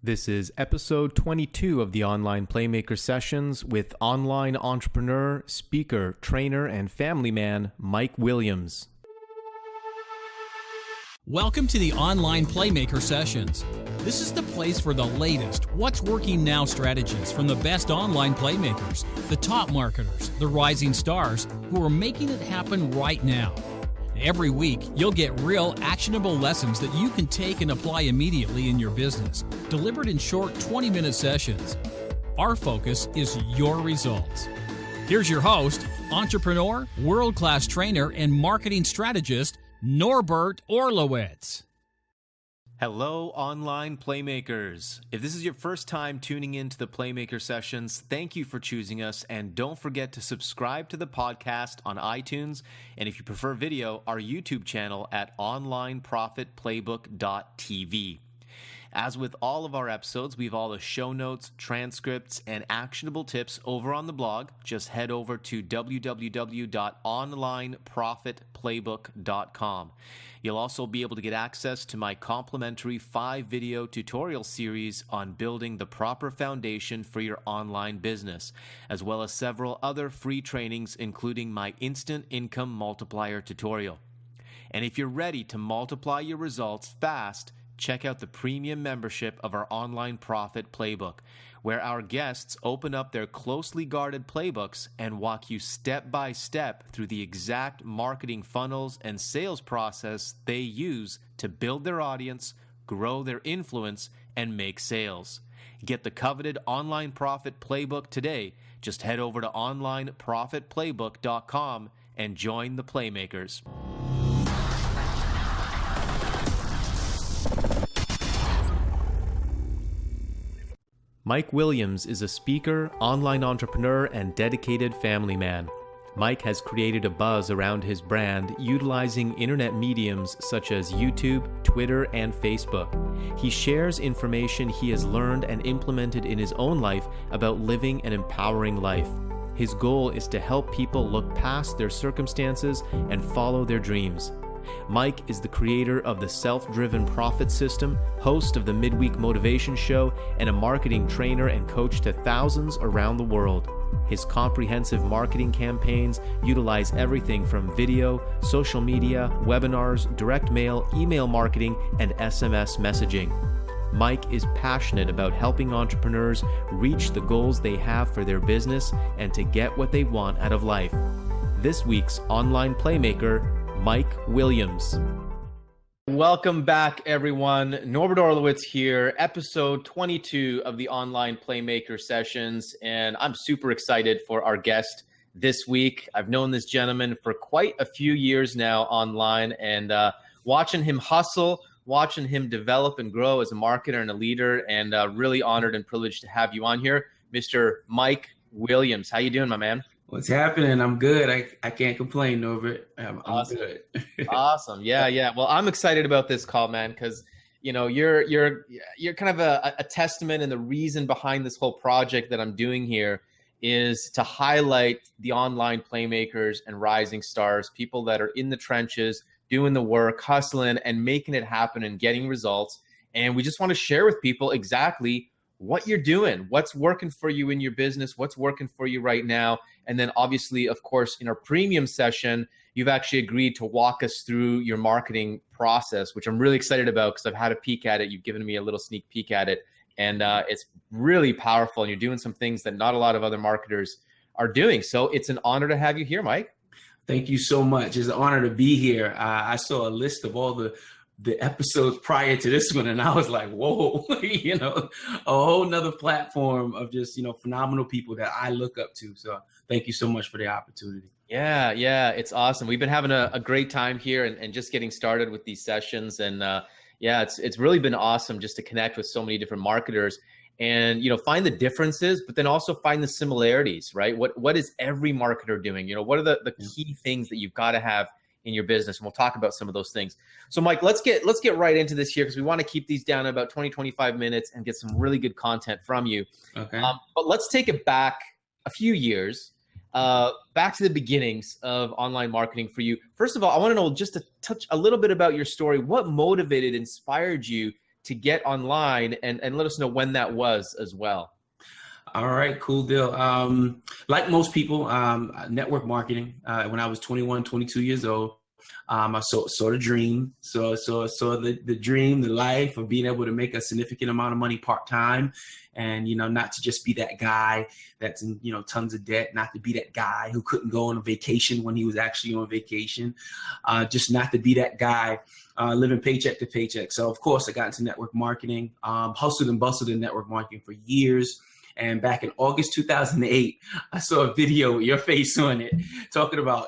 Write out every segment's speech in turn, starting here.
This is episode 22 of the Online Playmaker Sessions with online entrepreneur, speaker, trainer, and family man, Mike Williams. Welcome to the Online Playmaker Sessions. This is the place for the latest what's working now strategies from the best online playmakers, the top marketers, the rising stars who are making it happen right now. Every week, you'll get real, actionable lessons that you can take and apply immediately in your business, delivered in short 20-minute sessions. Our focus is your results. Here's your host, entrepreneur, world-class trainer, and marketing strategist, Norbert Orlowitz. Hello, online playmakers. If this is your first time tuning into the Playmaker Sessions, thank you for choosing us, and don't forget to subscribe to the podcast on iTunes, and if you prefer video, our YouTube channel at onlineprofitplaybook.tv. As with all of our episodes, we have all the show notes, transcripts, and actionable tips over on the blog. Just head over to www.onlineprofitplaybook.com. You'll also be able to get access to my complimentary 5-video tutorial series on building the proper foundation for your online business, as well as several other free trainings, including my Instant Income Multiplier tutorial. And if you're ready to multiply your results fast, check out the premium membership of our Online Profit Playbook, where our guests open up their closely guarded playbooks and walk you step by step through the exact marketing funnels and sales process they use to build their audience, grow their influence, and make sales. Get the coveted Online Profit Playbook today. Just head over to onlineprofitplaybook.com and join the Playmakers. Mike Williams is a speaker, online entrepreneur, and dedicated family man. Mike has created a buzz around his brand utilizing internet mediums such as YouTube, Twitter, and Facebook. He shares information he has learned and implemented in his own life about living an empowering life. His goal is to help people look past their circumstances and follow their dreams. Mike is the creator of the Self-Driven Profit System, host of the Midweek Motivation Show, and a marketing trainer and coach to thousands around the world. His comprehensive marketing campaigns utilize everything from video, social media, webinars, direct mail, email marketing, and SMS messaging. Mike is passionate about helping entrepreneurs reach the goals they have for their business and to get what they want out of life. This week's Online Playmaker, Mike Williams. Welcome back, everyone. Norbert Orlowitz here, episode 22 of the Online Playmaker Sessions, and I'm super excited for our guest this week. I've known this gentleman for quite a few years now online, and watching him hustle, watching him develop and grow as a marketer and a leader, and really honored and privileged to have you on here, Mr. Mike Williams. How you doing, my man? What's happening? I'm good. I can't complain, Norbert. I'm awesome. Good. Awesome. Yeah. Well, I'm excited about this call, man, because you're kind of a testament, and the reason behind this whole project that I'm doing here is to highlight the online playmakers and rising stars, people that are in the trenches, doing the work, hustling, and making it happen and getting results. And we just want to share with people exactly what you're doing, what's working for you in your business, what's working for you right now. And then obviously, of course, in our premium session, you've actually agreed to walk us through your marketing process, which I'm really excited about because I've had a peek at it. You've given me a little sneak peek at it, and it's really powerful. And you're doing some things that not a lot of other marketers are doing. So it's an honor to have you here, Mike. Thank you so much. It's an honor to be here. I saw a list of all the episodes prior to this one, and I was like, whoa, a whole nother platform of just, phenomenal people that I look up to. So thank you so much for the opportunity. Yeah, it's awesome. We've been having a great time here and just getting started with these sessions. And it's really been awesome just to connect with so many different marketers and, find the differences, but then also find the similarities, right? What is every marketer doing? What are the key things that you've got to have in your business? And we'll talk about some of those things. So Mike, let's get right into this here, because we want to keep these down in about 20-25 minutes and get some really good content from you. Okay. But let's take it back a few years, back to the beginnings of online marketing for you. First of all, I want to know just to touch a little bit about your story. What motivated, inspired you to get online, and let us know when that was as well. All right, cool deal. Like most people, network marketing. When I was 21, 22 years old, I saw the dream. Saw the dream, the life of being able to make a significant amount of money part-time, and, you know, not to just be that guy that's in, you know, tons of debt, not to be that guy who couldn't go on a vacation when he was actually on vacation, just not to be that guy living paycheck to paycheck. So of course I got into network marketing, hustled and bustled in network marketing for years. And back in August 2008, I saw a video with your face on it talking about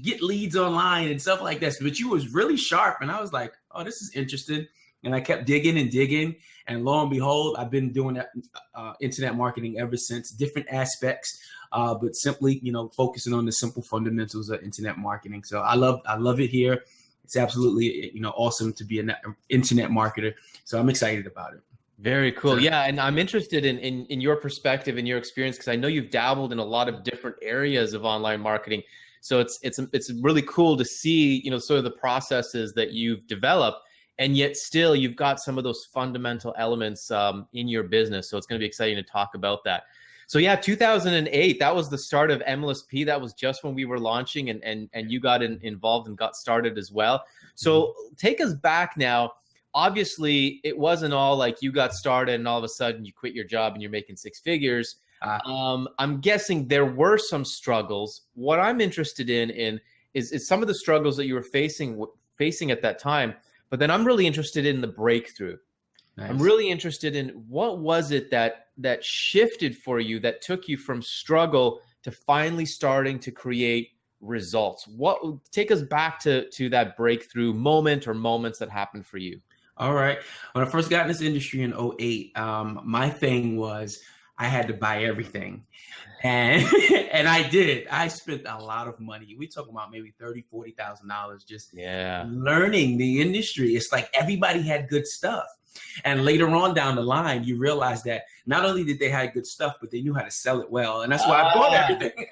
get leads online and stuff like that. But you was really sharp. And I was like, oh, this is interesting. And I kept digging and digging. And lo and behold, I've been doing that internet marketing ever since, different aspects, but simply, you know, focusing on the simple fundamentals of internet marketing. So I love it here. It's absolutely, you know, awesome to be an internet marketer. So I'm excited about it. Very cool. Yeah. And I'm interested in your perspective and your experience, because I know you've dabbled in a lot of different areas of online marketing. So it's really cool to see, you know, sort of the processes that you've developed, and yet still you've got some of those fundamental elements in your business. So it's going to be exciting to talk about that. So yeah, 2008, that was the start of MLSP. That was just when we were launching, and you got involved and got started as well. So take us back now. Obviously, it wasn't all like you got started and all of a sudden you quit your job and you're making six figures. I'm guessing there were some struggles. What I'm interested in is some of the struggles that you were facing at that time. But then I'm really interested in the breakthrough. Nice. I'm really interested in what was it that shifted for you, that took you from struggle to finally starting to create results. Take us back to that breakthrough moment or moments that happened for you. All right. When I first got in this industry in 2008, my thing was I had to buy everything. And and I did. I spent a lot of money. We talking about maybe $30,000, $40,000 just learning the industry. It's like everybody had good stuff. And later on down the line, you realize that not only did they have good stuff, but they knew how to sell it well. And that's why I bought everything.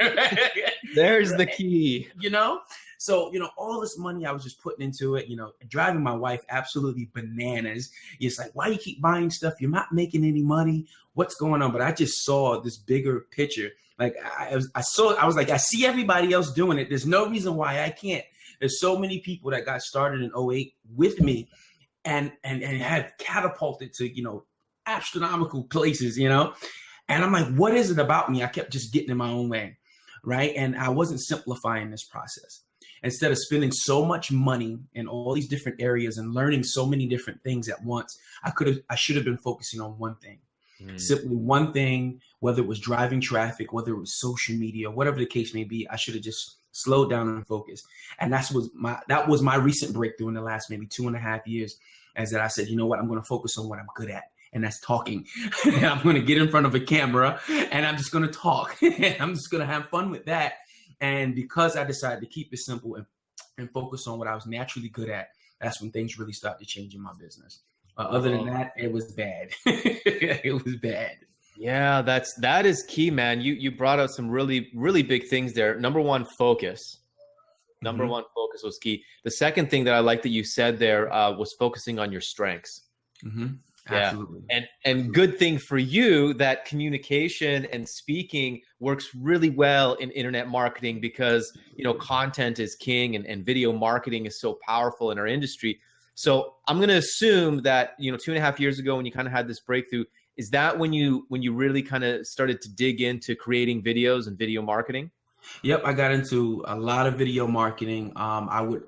There's the key. You know? So, you know, all this money I was just putting into it, you know, driving my wife absolutely bananas. It's like, why you keep buying stuff? You're not making any money. What's going on? But I just saw this bigger picture. Like I was like, I see everybody else doing it. There's no reason why I can't. There's so many people that got started in 2008 with me and had catapulted to, you know, astronomical places, you know? And I'm like, what is it about me? I kept just getting in my own way, right? And I wasn't simplifying this process. Instead of spending so much money in all these different areas and learning so many different things at once, I should have been focusing on one thing, simply one thing, whether it was driving traffic, whether it was social media, whatever the case may be. I should have just slowed down and focused. And that was my recent breakthrough in the last maybe 2.5 years, as that I said, you know what, I'm going to focus on what I'm good at. And that's talking. I'm going to get in front of a camera and I'm just going to talk. I'm just going to have fun with that. And because I decided to keep it simple and focus on what I was naturally good at, that's when things really started to change in my business. Other than that, it was bad. It was bad. Yeah, that is key, man. You brought out some really, really big things there. Number one, focus. Number one, focus was key. The second thing that I like that you said there was focusing on your strengths. Yeah. Absolutely. And good thing for you that communication and speaking works really well in internet marketing, because, you know, content is king and video marketing is so powerful in our industry. So I'm going to assume that, you know, 2.5 years ago when you kind of had this breakthrough, is that when you really kind of started to dig into creating videos and video marketing? Yep. I got into a lot of video marketing. I would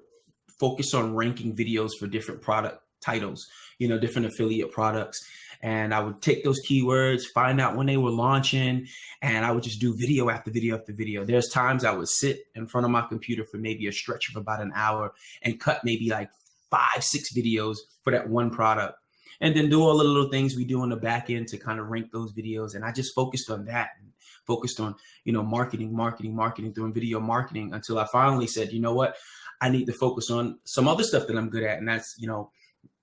focus on ranking videos for different product titles, you know, different affiliate products. And I would take those keywords, find out when they were launching, and I would just do video after video after video. There's times I would sit in front of my computer for maybe a stretch of about an hour and cut maybe like 5-6 videos for that one product. And then do all the little things we do on the back end to kind of rank those videos. And I just focused on that, and focused on, you know, marketing, doing video marketing, until I finally said, you know what, I need to focus on some other stuff that I'm good at. And that's, you know,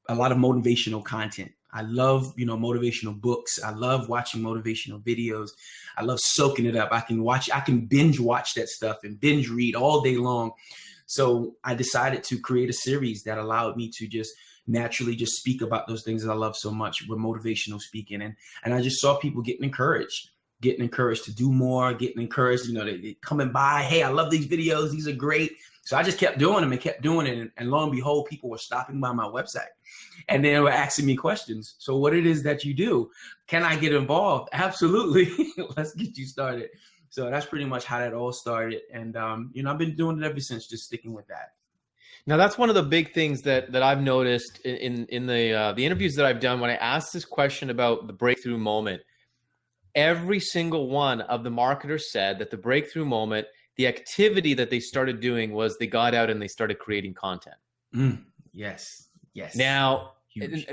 a lot of motivational content. I love, you know, motivational books. I love watching motivational videos. I love soaking it up. I can binge watch that stuff and binge read all day long. So I decided to create a series that allowed me to just, naturally just speak about those things that I love so much with motivational speaking. And I just saw people getting encouraged to do more, getting encouraged, they coming by, hey, I love these videos. These are great. So I just kept doing them and kept doing it. And lo and behold, people were stopping by my website and they were asking me questions. So what it is that you do, can I get involved? Absolutely. Let's get you started. So that's pretty much how that all started. And, I've been doing it ever since, just sticking with that. Now, that's one of the big things that I've noticed in the interviews that I've done when I asked this question about the breakthrough moment. Every single one of the marketers said that the breakthrough moment, the activity that they started doing was they got out and they started creating content. Yes. Now,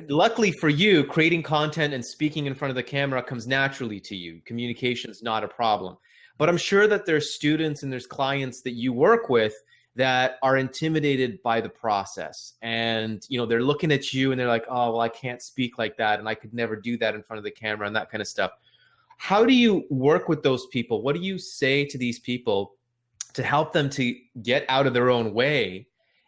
luckily for you, creating content and speaking in front of the camera comes naturally to you. Communication is not a problem. But I'm sure that there's students and there's clients that you work with that are intimidated by the process. And, they're looking at you and they're like, oh, well, I can't speak like that. And I could never do that in front of the camera and that kind of stuff. How do you work with those people? What do you say to these people to help them to get out of their own way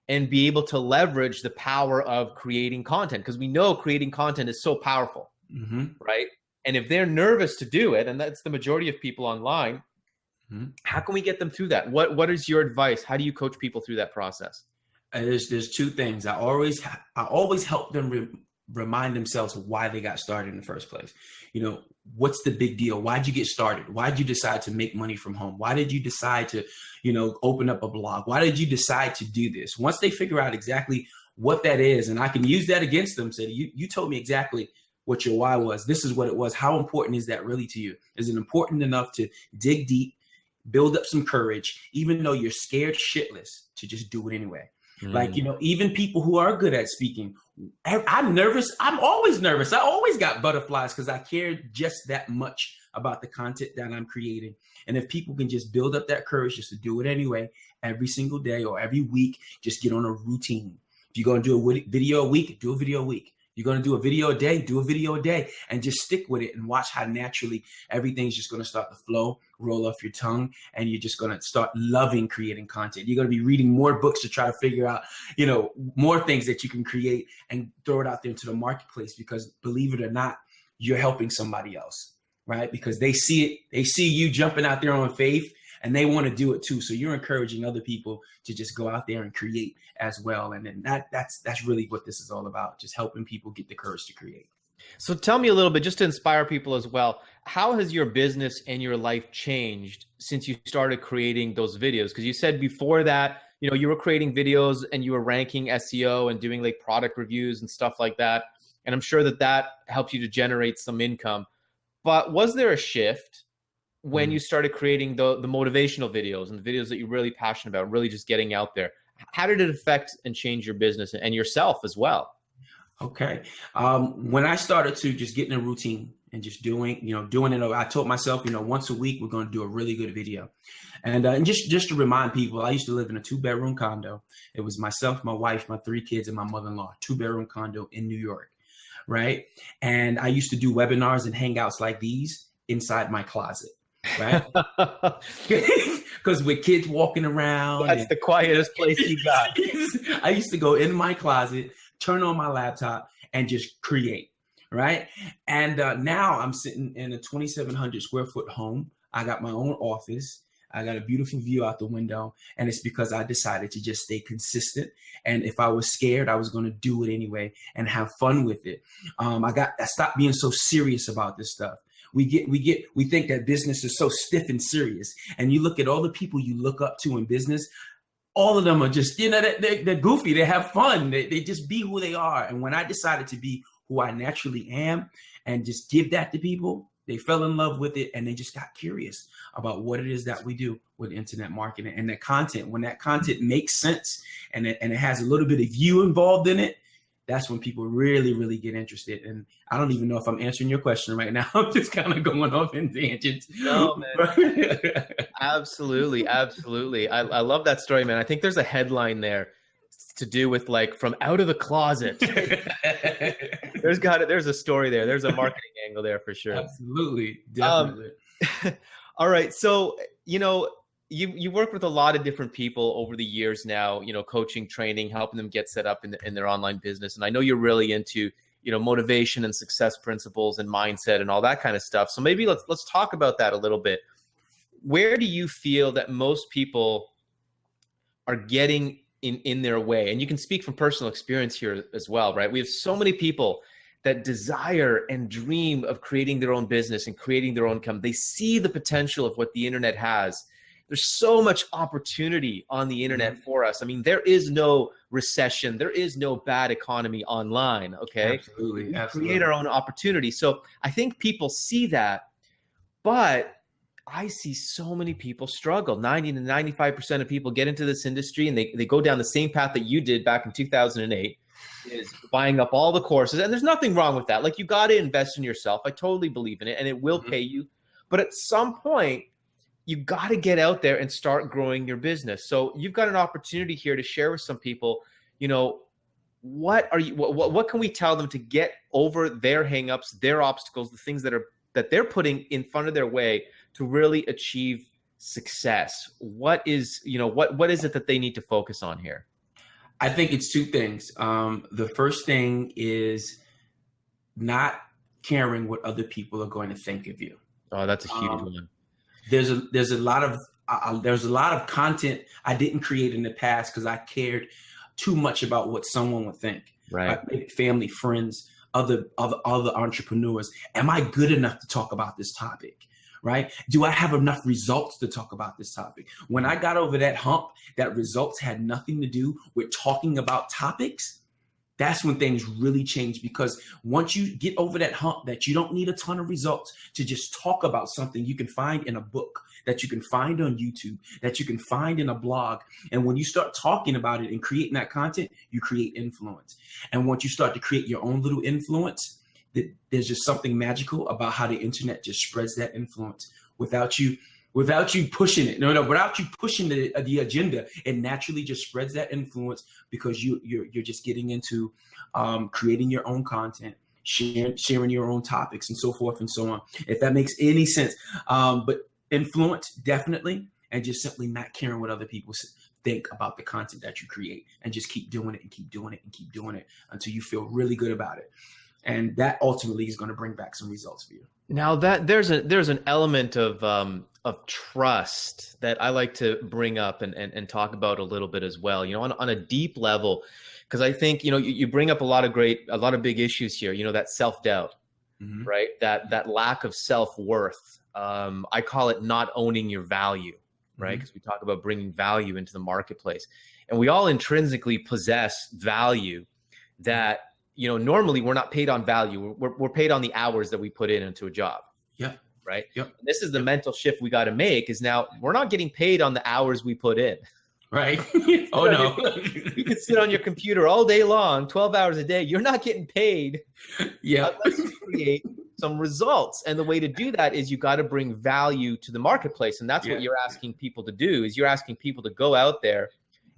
and be able to leverage the power of creating content? Because we know creating content is so powerful, right? And if they're nervous to do it, and that's the majority of people online, how can we get them through that? What is your advice? How do you coach people through that process? There's two things. I always help them remind themselves of why they got started in the first place. What's the big deal? Why'd you get started? Why'd you decide to make money from home? Why did you decide to, open up a blog? Why did you decide to do this? Once they figure out exactly what that is, and I can use that against them, say, you told me exactly what your why was. This is what it was. How important is that really to you? Is it important enough to dig deep, build up some courage, even though you're scared shitless, to just do it anyway? Like, even people who are good at speaking, I'm nervous. I'm always nervous. I always got butterflies because I care just that much about the content that I'm creating. And if people can just build up that courage just to do it anyway, every single day or every week, just get on a routine. If you're going to do a video a week, do a video a week. You're going to do a video a day, do a video a day, and just stick with it and watch how naturally everything's just going to start to flow, roll off your tongue, and you're just going to start loving creating content. You're going to be reading more books to try to figure out, more things that you can create and throw it out there into the marketplace, because believe it or not, you're helping somebody else, right? Because they see it, they see you jumping out there on faith, and they want to do it too. So you're encouraging other people to just go out there and create as well. And then that's really what this is all about, just helping people get the courage to create. So tell me a little bit, just to inspire people as well, how has your business and your life changed since you started creating those videos? Because you said before that, you were creating videos and you were ranking SEO and doing like product reviews and stuff like that. And I'm sure that helped you to generate some income. But was there a shift when you started creating the motivational videos and the videos that you're really passionate about, really just getting out there? How did it affect and change your business and yourself as well? Okay. When I started to just get in a routine and just doing it, I told myself, once a week, we're going to do a really good video. And just to remind people, I used to live in a 2-bedroom condo. It was myself, my wife, my 3 kids, and my mother-in-law, 2-bedroom condo in New York. Right. And I used to do webinars and hangouts like these inside my closet. Right? Because with kids walking around, that's the quietest place you got. I used to go in my closet, turn on my laptop, and just create. Right. And now I'm sitting in a 2,700 square foot home. I got my own office. I got a beautiful view out the window. And it's because I decided to just stay consistent. And if I was scared, I was going to do it anyway and have fun with it. I stopped being so serious about this stuff. We think that business is so stiff and serious. And you look at all the people you look up to in business, all of them are just, they're goofy. They have fun. They just be who they are. And when I decided to be who I naturally am and just give that to people, they fell in love with it. And they just got curious about what it is that we do with internet marketing and the content. When that content makes sense and it has a little bit of you involved in it, that's when people really, really get interested. And I don't even know if I'm answering your question right now. I'm just kind of going off in tangents. No, man. Absolutely. Absolutely. I love that story, man. I think there's a headline there to do with like from out of the closet. There's a story there. There's a marketing angle there for sure. Absolutely. Definitely. All right. So, you work with a lot of different people over the years now, you know, coaching, training, helping them get set up in their online business. And I know you're really into, you know, motivation and success principles and mindset and all that kind of stuff. So maybe let's talk about that a little bit. Where do you feel that most people are getting in their way? And you can speak from personal experience here as well, right? We have so many people that desire and dream of creating their own business and creating their own income. They see the potential of what the internet has. There's so much opportunity on the internet for us. I mean, there is no recession. There is no bad economy online, okay? Absolutely. We create our own opportunity. So I think people see that, but I see so many people struggle. 90 to 95% of people get into this industry and they go down the same path that you did back in 2008, is buying up all the courses. And there's nothing wrong with that. Like, you got to invest in yourself. I totally believe in it, and it will pay you. But at some point, you got to get out there and start growing your business. So you've got an opportunity here to share with some people, you know, what can we tell them to get over their hangups, their obstacles, the things that they're putting in front of their way to really achieve success? What is it that they need to focus on here? I think it's two things. The first thing is not caring what other people are going to think of you. Oh, that's a huge one. There's a lot of content I didn't create in the past because I cared too much about what someone would think. Right. Family, friends, other entrepreneurs. Am I good enough to talk about this topic? Right? Do I have enough results to talk about this topic? When I got over that hump, that results had nothing to do with talking about topics, that's when things really change. Because once you get over that hump, that you don't need a ton of results to just talk about something you can find in a book, that you can find on YouTube, that you can find in a blog. And when you start talking about it and creating that content, you create influence. And once you start to create your own little influence, there's just something magical about how the internet just spreads that influence without you pushing it. Without you pushing the agenda, it naturally just spreads that influence because you're just getting into creating your own content, sharing your own topics, and so forth and so on. If that makes any sense, but influence definitely, and just simply not caring what other people think about the content that you create, and just keep doing it and keep doing it and keep doing it until you feel really good about it. And that ultimately is going to bring back some results for you. Now that there's an element of trust that I like to bring up and talk about a little bit as well, you know, on a deep level, because I think, you know, you bring up a lot of big issues here, you know, that self-doubt, right? That lack of self-worth. I call it not owning your value, right? Because we talk about bringing value into the marketplace, and we all intrinsically possess value that, you know, normally we're not paid on value. We're paid on the hours that we put into a job. Yeah. Right. Yep. This is the mental shift we got to make, is now we're not getting paid on the hours we put in. Right. Oh, no. You could sit on your computer all day long, 12 hours a day. You're not getting paid. Yeah. Unless you create some results. And the way to do that is you got to bring value to the marketplace. And that's what you're asking people to do, is you're asking people to go out there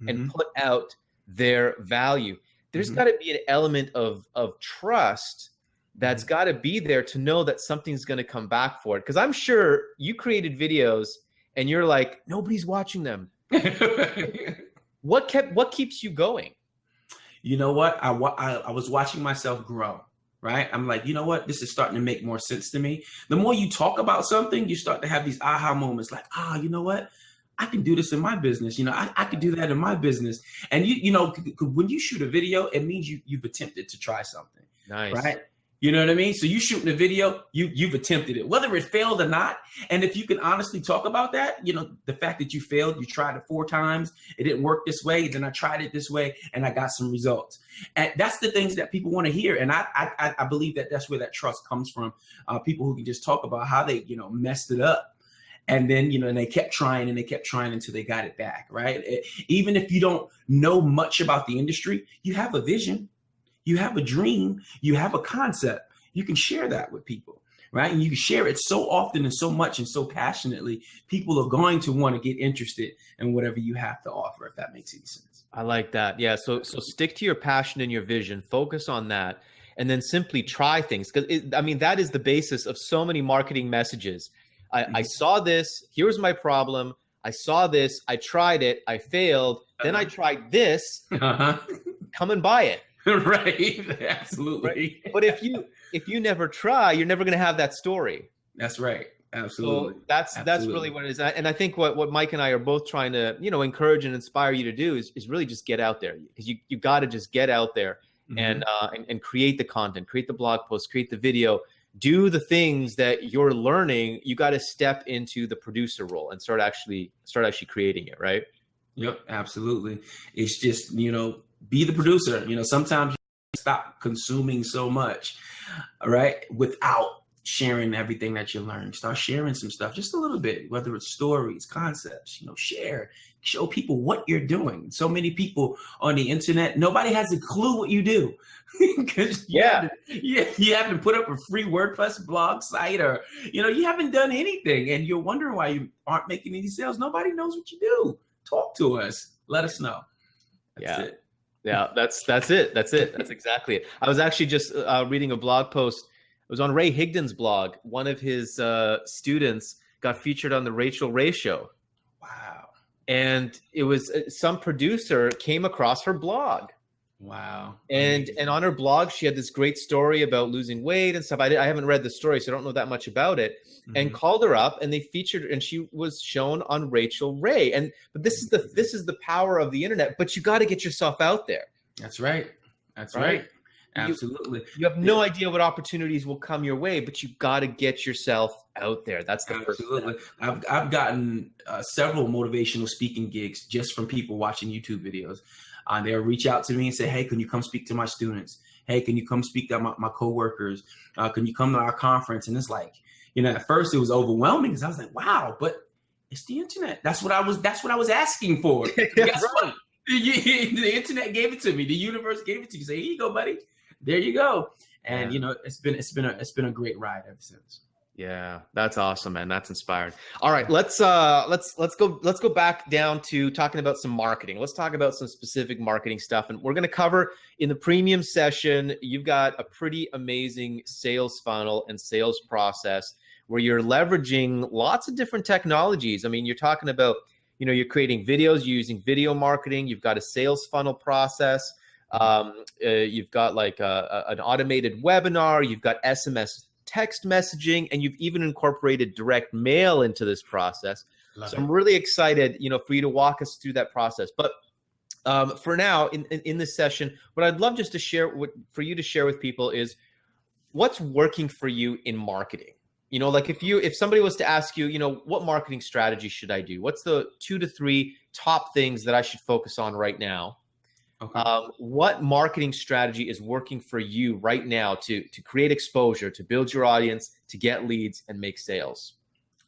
and put out their value. There's got to be an element of trust that's got to be there to know that something's going to come back for it. Because I'm sure you created videos and you're like, nobody's watching them. What keeps you going? You know what? I was watching myself grow, right? I'm like, you know what? This is starting to make more sense to me. The more you talk about something, you start to have these aha moments like, you know what? I can do this in my business. You know, I could do that in my business. And you know, when you shoot a video, it means you've attempted to try something. Nice. Right? You know what I mean? So you shooting a video, you've attempted it, whether it failed or not. And if you can honestly talk about that, you know, the fact that you failed, you tried it 4 times, it didn't work this way, then I tried it this way, and I got some results. And that's the things that people want to hear. And I believe that that's where that trust comes from. People who can just talk about how they, you know, messed it up. And then, you know, and they kept trying until they got it back, right? Even if you don't know much about the industry, you have a vision, you have a dream, you have a concept. You can share that with people, right? And you can share it so often and so much and so passionately, people are going to want to get interested in whatever you have to offer, if that makes any sense. I like that. Yeah. So stick to your passion and your vision, focus on that, and then simply try things. Because I mean, that is the basis of so many marketing messages. I saw this, here's my problem. I saw this, I tried it, I failed, then I tried this, come and buy it. Right. Absolutely. Right? But if you never try, you're never going to have that story. That's right. Absolutely. So that's really what it is. And I think what Mike and I are both trying to, encourage and inspire you to do is really just get out there, because you got to just get out there and create the content, create the blog post, create the video, do the things that you're learning. You got to step into the producer role and start actually creating it. Right. Yep. Absolutely. It's just, be the producer. Sometimes you stop consuming so much, right, without sharing everything that you learn. Start sharing some stuff, just a little bit, whether it's stories, concepts, show people what you're doing. So many people on the internet, nobody has a clue what you do because you haven't put up a free WordPress blog site, or, you haven't done anything, and you're wondering why you aren't making any sales. Nobody knows what you do. Talk to us. Let us know. That's it. Yeah, that's it. That's exactly it. I was actually just reading a blog post. It was on Ray Higdon's blog. One of his students got featured on the Rachel Ray Show. Wow. And it was some producer came across her blog. Wow. And on her blog, she had this great story about losing weight and stuff. I haven't read the story, so I don't know that much about it. And called her up, and they featured, and she was shown on Rachel Ray. But this is the power of the internet. But you got to get yourself out there. That's right. That's right. Absolutely. You have no idea what opportunities will come your way, but you got to get yourself out there. That's the first step. I've gotten several motivational speaking gigs just from people watching YouTube videos. They'll reach out to me and say, hey, can you come speak to my students? Hey, can you come speak to my coworkers? Can you come to our conference? And it's like, at first it was overwhelming because I was like, wow, but it's the internet. That's what I was asking for. Guess what? The internet gave it to me. The universe gave it to you. Say, here you go, buddy. There you go. And it's been a great ride ever since. Yeah, that's awesome, man. That's inspiring. All right, let's go back down to talking about some marketing. Let's talk about some specific marketing stuff, and we're going to cover in the premium session. You've got a pretty amazing sales funnel and sales process where you're leveraging lots of different technologies. I mean, you're talking about, you're creating videos, you're using video marketing. You've got a sales funnel process. You've got like an automated webinar. You've got SMS text messaging, and you've even incorporated direct mail into this process. I'm really excited, for you to walk us through that process. But for now, in this session, what I'd love just to share for you to share with people is what's working for you in marketing. Like if somebody was to ask you, what marketing strategy should I do? What's the 2 to 3 top things that I should focus on right now? Okay. What marketing strategy is working for you right now to create exposure, to build your audience, to get leads and make sales?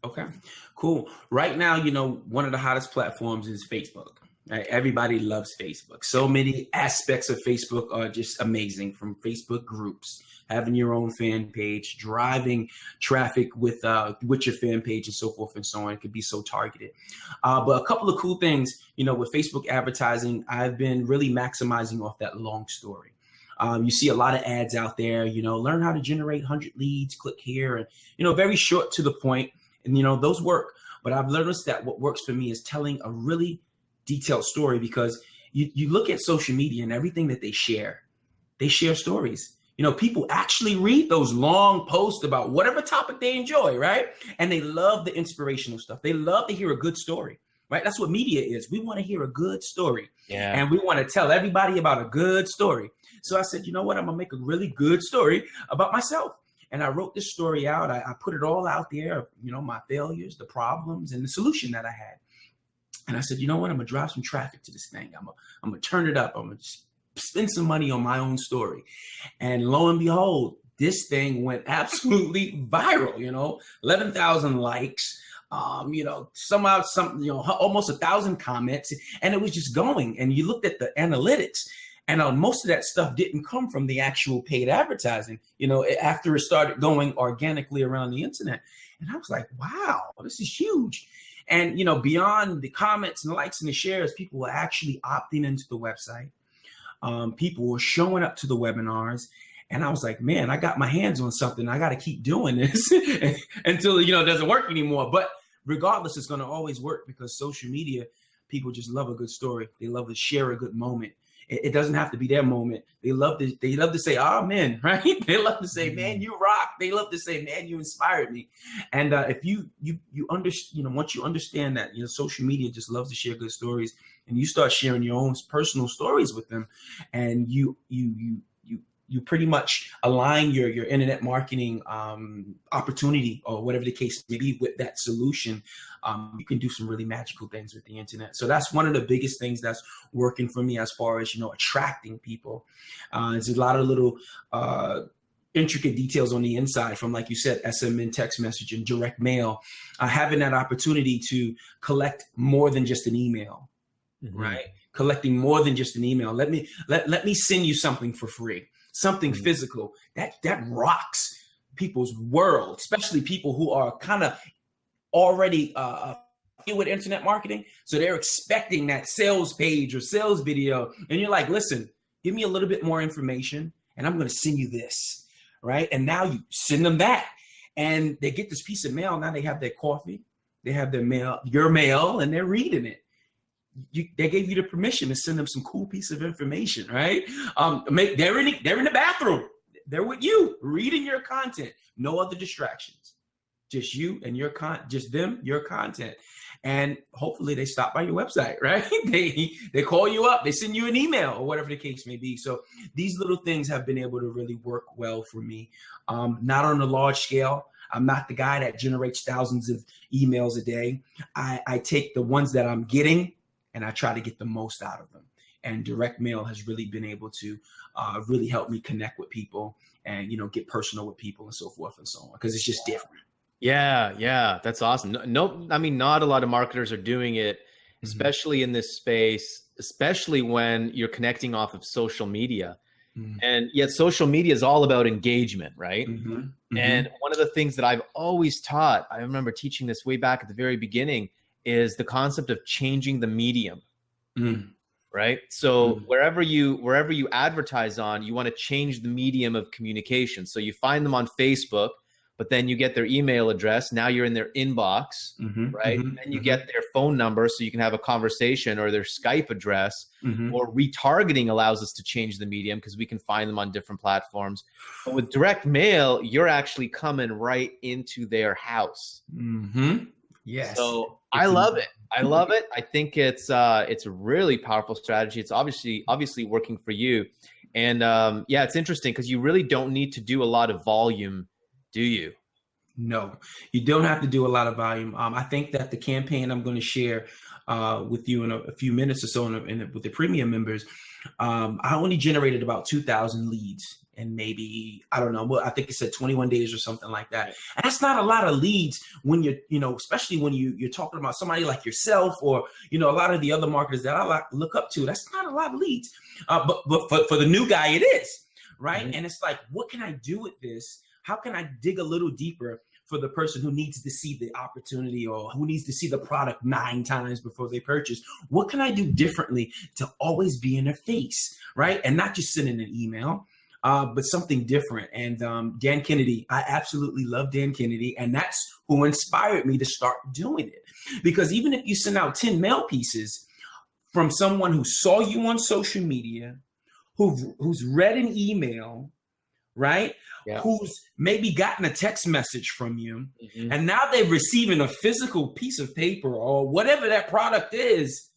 Okay, cool. Right now, one of the hottest platforms is Facebook. Right? Everybody loves Facebook. So many aspects of Facebook are just amazing, from Facebook groups, having your own fan page, driving traffic with your fan page, and so forth and so on. It could be so targeted. But a couple of cool things, with Facebook advertising, I've been really maximizing off that long story. You see a lot of ads out there, learn how to generate 100 leads, click here, and, very short to the point. And, those work. But I've noticed that what works for me is telling a really detailed story, because you look at social media and everything that they share stories. People actually read those long posts about whatever topic they enjoy, right? And they love the inspirational stuff. They love to hear a good story, right? That's what media is. We want to hear a good story. Yeah. And we want to tell everybody about a good story. So I said, you know what? I'm going to make a really good story about myself. And I wrote this story out. I put it all out there, my failures, the problems, and the solution that I had. And I said, you know what? I'm going to drive some traffic to this thing. I'm going to turn it up. I'm going to spend some money on my own story. And lo and behold, this thing went absolutely viral, 11,000 likes, almost 1,000 comments, and it was just going. And you looked at the analytics, and most of that stuff didn't come from the actual paid advertising, after it started going organically around the internet. And I was like, wow, this is huge. And, beyond the comments and the likes and the shares, people were actually opting into the website. People were showing up to the webinars. And I was like, man, I got my hands on something. I got to keep doing this until, it doesn't work anymore. But regardless, it's going to always work because social media, people just love a good story. They love to share a good moment. It doesn't have to be their moment. They love to say, "Oh man," right? They love to say, "Man, you rock." They love to say, "Man, you inspired me." And if you understand, once you understand that, social media just loves to share good stories, and you start sharing your own personal stories with them, and you pretty much align your internet marketing opportunity, or whatever the case may be, with that solution, you can do some really magical things with the internet. So that's one of the biggest things that's working for me as far as, attracting people. There's a lot of little intricate details on the inside, from, like you said, SMN, text message, and direct mail, having that opportunity to collect more than just an email, right? Collecting more than just an email. Let me send you something for free. Something physical that rocks people's world, especially people who are kind of already with internet marketing. So they're expecting that sales page or sales video. And you're like, listen, give me a little bit more information and I'm going to send you this. Right. And now you send them that and they get this piece of mail. Now they have their coffee, they have their mail, your mail, and they're reading it. They gave you the permission to send them some cool piece of information, right? They're in the bathroom. They're with you, reading your content. No other distractions. Just you and just them, your content. And hopefully they stop by your website, right? They call you up, they send you an email, or whatever the case may be. So these little things have been able to really work well for me. Not on a large scale. I'm not the guy that generates thousands of emails a day. I take the ones that I'm getting and I try to get the most out of them. And direct mail has really been able to really help me connect with people and, get personal with people and so forth and so on, because it's just different. Yeah, that's awesome. No, I mean, not a lot of marketers are doing it, especially in this space, especially when you're connecting off of social media. And yet social media is all about engagement, right? And one of the things that I've always taught, I remember teaching this way back at the very beginning, is the concept of changing the medium, right? So wherever you advertise on, you want to change the medium of communication. So you find them on Facebook, but then you get their email address. Now you're in their inbox, right? And then you get their phone number so you can have a conversation, or their Skype address, or retargeting allows us to change the medium because we can find them on different platforms. But with direct mail, you're actually coming right into their house. Yes. So I love it. I think it's a really powerful strategy. It's obviously working for you. And it's interesting because you really don't need to do a lot of volume, do you? No, you don't have to do a lot of volume. I think that the campaign I'm going to share with you in a few minutes or so with the premium members, I only generated about 2,000 leads. And maybe, I don't know, well, I think it said 21 days or something like that. And that's not a lot of leads when you're, especially when you're talking about somebody like yourself, or, a lot of the other marketers that I look up to. That's not a lot of leads. But for the new guy, it is, right? And it's like, what can I do with this? How can I dig a little deeper for the person who needs to see the opportunity, or who needs to see the product 9 times before they purchase? What can I do differently to always be in their face, right? And not just sending an email, but something different. And Dan Kennedy, I absolutely love Dan Kennedy. And that's who inspired me to start doing it. Because even if you send out 10 mail pieces from someone who saw you on social media, who's read an email, right? Yeah. Who's maybe gotten a text message from you, and now they're receiving a physical piece of paper or whatever that product is,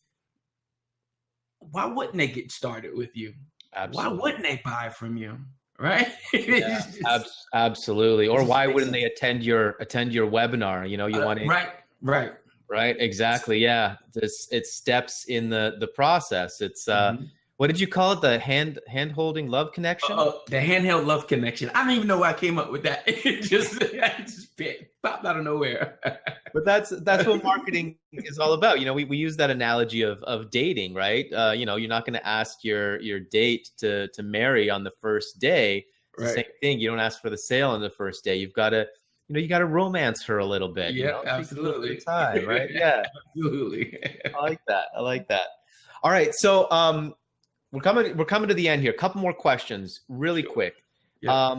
why wouldn't they get started with you? Absolutely. Why wouldn't they buy from you? Right? Yeah, absolutely. Or why wouldn't they attend your webinar? You want to right. Exactly. Yeah. It's steps in the process. It's what did you call it? The hand holding love connection? The handheld love connection. I don't even know why I came up with that. It just popped out of nowhere. But that's what marketing is all about. We use that analogy of dating, right? You're not going to ask your date to marry on the first day. It's the same thing. You don't ask for the sale on the first day. You've got to, you got to romance her a little bit. Yeah, absolutely. Time, right? Yeah, absolutely. I like that. All right, so we're coming to the end here. A couple more questions, really quick. Yeah.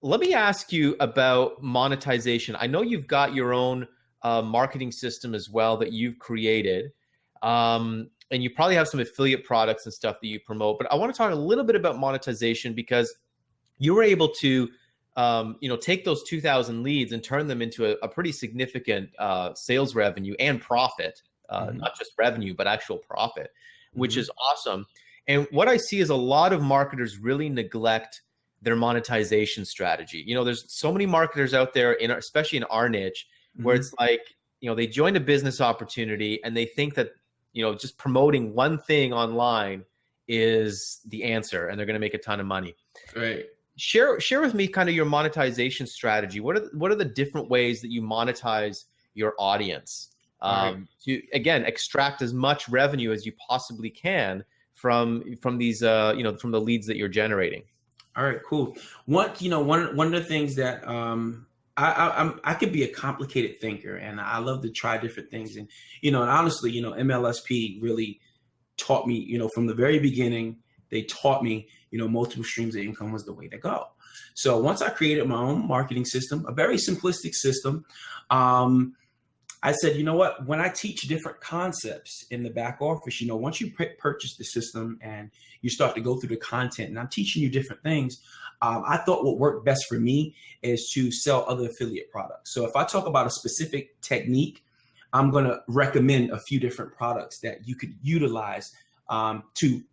Let me ask you about monetization. I know you've got your own marketing system as well that you've created. And you probably have some affiliate products and stuff that you promote. But I want to talk a little bit about monetization, because you were able to take those 2,000 leads and turn them into a pretty significant sales revenue and profit, not just revenue, but actual profit, which is awesome. And what I see is a lot of marketers really neglect their monetization strategy. There's so many marketers out there, especially in our niche, where it's like, they joined a business opportunity and they think that, just promoting one thing online is the answer and they're going to make a ton of money. Right. Share with me kind of your monetization strategy. What are the different ways that you monetize your audience to, again, extract as much revenue as you possibly can from these from the leads that you're generating? All right, cool. One of the things that I could be a complicated thinker, and I love to try different things. And and honestly, MLSP really taught me, from the very beginning. They taught me, multiple streams of income was the way to go. So once I created my own marketing system, a very simplistic system, I said, what, when I teach different concepts in the back office, once you purchase the system and you start to go through the content and I'm teaching you different things, I thought what worked best for me is to sell other affiliate products. So if I talk about a specific technique, I'm going to recommend a few different products that you could utilize to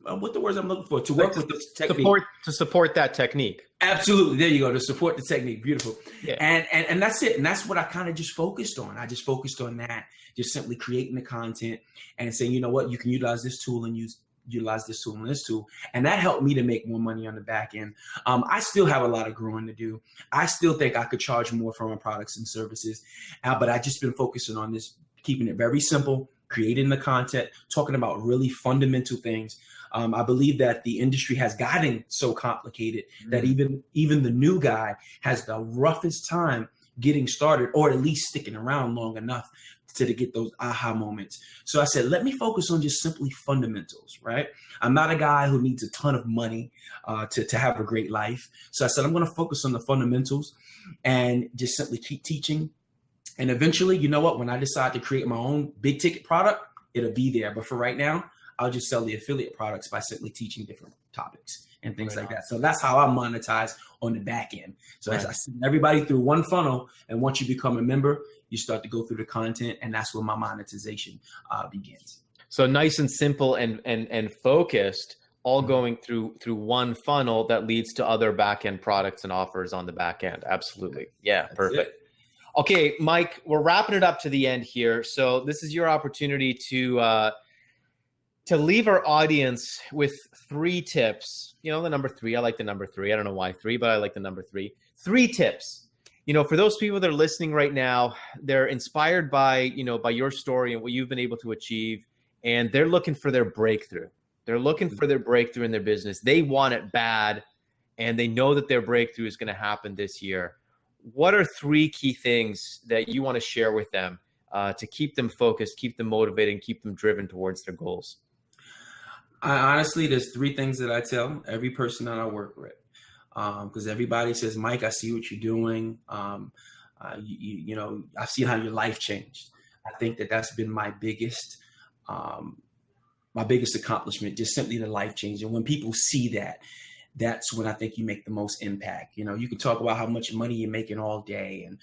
what the words I'm looking for, to work with this technique. To support that technique. Absolutely. There you go. To support the technique. Beautiful. Yeah. And that's it. And that's what I kind of just focused on. I just focused on that, just simply creating the content and saying, you can utilize this tool and utilize this tool and this tool. And that helped me to make more money on the back end. I still have a lot of growing to do. I still think I could charge more for my products and services, but I just been focusing on this, keeping it very simple, creating the content, talking about really fundamental things. I believe that the industry has gotten so complicated that even the new guy has the roughest time getting started, or at least sticking around long enough to get those aha moments. So I said, let me focus on just simply fundamentals, right? I'm not a guy who needs a ton of money to have a great life. So I said, I'm going to focus on the fundamentals and just simply keep teaching. And eventually, when I decide to create my own big ticket product, it'll be there. But for right now, I'll just sell the affiliate products by simply teaching different topics and things like that. So that's how I monetize on the back end. So as I send everybody through one funnel, and once you become a member, you start to go through the content, and that's where my monetization begins. So nice and simple and focused, all going through one funnel that leads to other back end products and offers on the back end. Absolutely. Yeah, that's perfect. Okay, Mike, we're wrapping it up to the end here. So this is your opportunity to leave our audience with 3 tips. The number 3, I like the number 3. I don't know why 3, but I like the number 3. 3 tips. For those people that are listening right now, they're inspired by your story and what you've been able to achieve, and they're looking for their breakthrough. They're looking for their breakthrough in their business. They want it bad, and they know that their breakthrough is going to happen this year. What are 3 key things that you want to share with them to keep them focused, keep them motivated, and keep them driven towards their goals? Honestly, there's 3 things that I tell every person that I work with, because everybody says, Mike, I see what you're doing. I've seen how your life changed. I think that that's been my biggest accomplishment, just simply the life change. And when people see that, that's when I think you make the most impact. You can talk about how much money you're making all day and,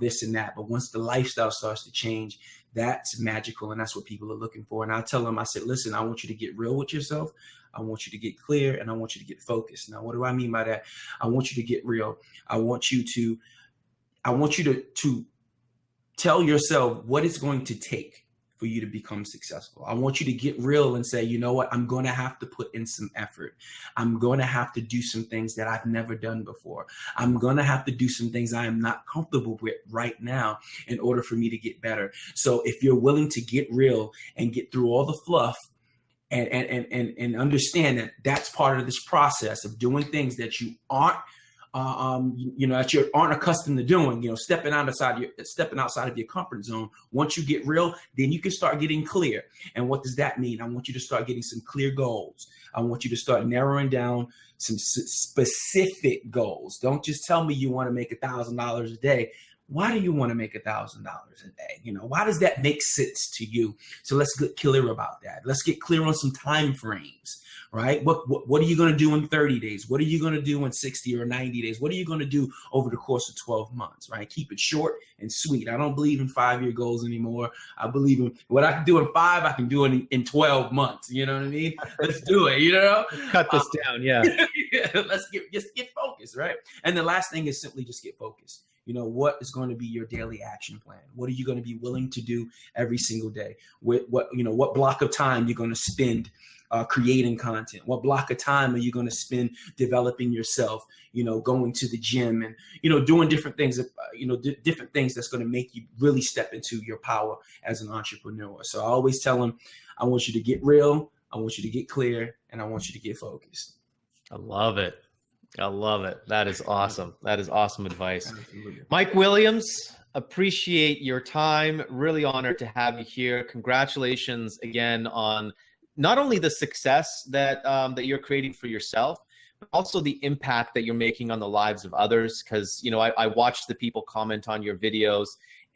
this and that. But once the lifestyle starts to change, that's magical. And that's what people are looking for. And I tell them, I said, listen, I want you to get real with yourself. I want you to get clear, and I want you to get focused. Now, what do I mean by that? I want you to get real. I want you to tell yourself what it's going to take for you to become successful. I want you to get real and say, you know what, I'm going to have to put in some effort. I'm going to have to do some things that I've never done before. I'm going to have to do some things I am not comfortable with right now in order for me to get better. So if you're willing to get real and get through all the fluff and understand that that's part of this process of doing things that you aren't that you aren't accustomed to doing, stepping outside of your comfort zone. Once you get real, then you can start getting clear. And what does that mean? I want you to start getting some clear goals. I want you to start narrowing down some specific goals. Don't just tell me you want to make $1,000 a day. Why do you want to make $1,000 a day? Why does that make sense to you? So let's get clear about that. Let's get clear on some time frames. Right? What are you going to do in 30 days? What are you going to do in 60 or 90 days? What are you going to do over the course of 12 months? Right? Keep it short and sweet. I don't believe in 5-year goals anymore. I believe in what I can do in 5, I can do it in 12 months. You know what I mean? Let's do it. Cut this down. Yeah. Let's just get focused. Right? And the last thing is simply just get focused. What is going to be your daily action plan? What are you going to be willing to do every single day? What block of time you're going to spend creating content? What block of time are you going to spend developing yourself, going to the gym and, doing different things, different things that's going to make you really step into your power as an entrepreneur. So I always tell them, I want you to get real. I want you to get clear, and I want you to get focused. I love it. I love it. That is awesome. That is awesome advice. Absolutely. Mike Williams, appreciate your time. Really honored to have you here. Congratulations again on not only the success that you're creating for yourself, but also the impact that you're making on the lives of others. Because, I watched the people comment on your videos,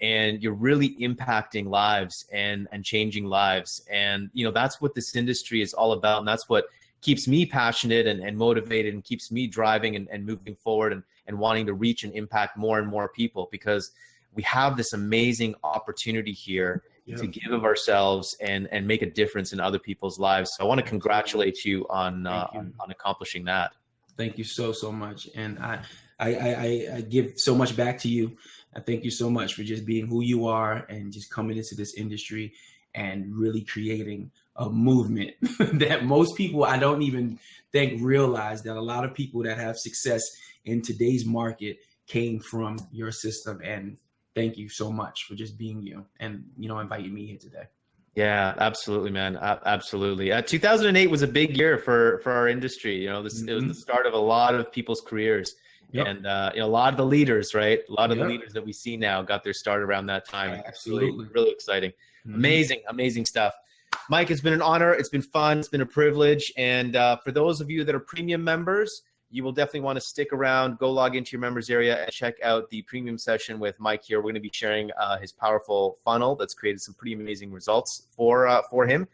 and you're really impacting lives and changing lives. And, that's what this industry is all about. And that's what keeps me passionate and motivated, and keeps me driving and moving forward and wanting to reach and impact more and more people, because we have this amazing opportunity here to give of ourselves and make a difference in other people's lives. So I want to congratulate you on accomplishing that. Thank you so much. And I give so much back to you. I thank you so much for just being who you are and just coming into this industry and really creating a movement that most people, I don't even think, realize that a lot of people that have success in today's market came from your system. And thank you so much for just being you and, inviting me here today. Yeah, absolutely, man. Absolutely. 2008 was a big year for our industry. It was the start of a lot of people's careers. Yep. And, a lot of the leaders, right? A lot of the leaders that we see now got their start around that time. Absolutely. Really exciting. Amazing stuff. Mike, it's been an honor. It's been fun. It's been a privilege. And for those of you that are premium members, you will definitely want to stick around, go log into your members area and check out the premium session with Mike here. We're going to be sharing his powerful funnel that's created some pretty amazing results for him.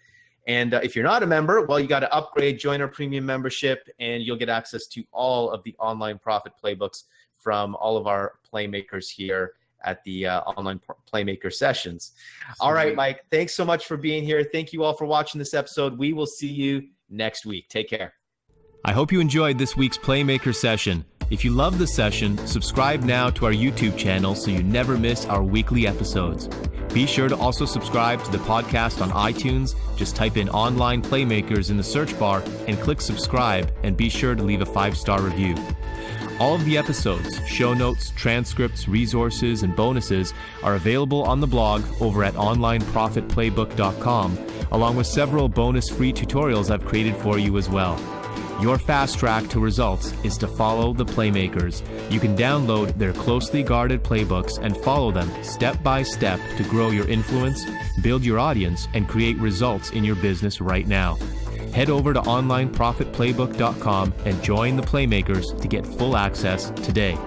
And if you're not a member, well, you got to upgrade, join our premium membership, and you'll get access to all of the online profit playbooks from all of our playmakers here at the online playmaker sessions. All right, Mike, thanks so much for being here. Thank you all for watching this episode. We will see you next week. Take care. I hope you enjoyed this week's Playmaker session. If you love the session, subscribe now to our YouTube channel so you never miss our weekly episodes. Be sure to also subscribe to the podcast on iTunes. Just type in Online Playmakers in the search bar and click subscribe, and be sure to leave a 5-star review. All of the episodes, show notes, transcripts, resources, and bonuses are available on the blog over at onlineprofitplaybook.com, along with several bonus free tutorials I've created for you as well. Your fast track to results is to follow the Playmakers. You can download their closely guarded playbooks and follow them step by step to grow your influence, build your audience, and create results in your business right now. Head over to onlineprofitplaybook.com and join the Playmakers to get full access today.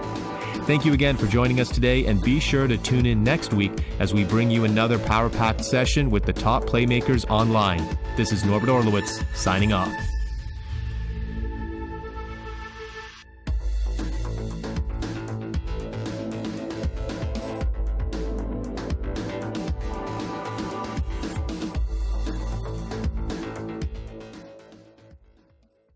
Thank you again for joining us today, and be sure to tune in next week as we bring you another power-packed session with the top Playmakers online. This is Norbert Orlowitz signing off.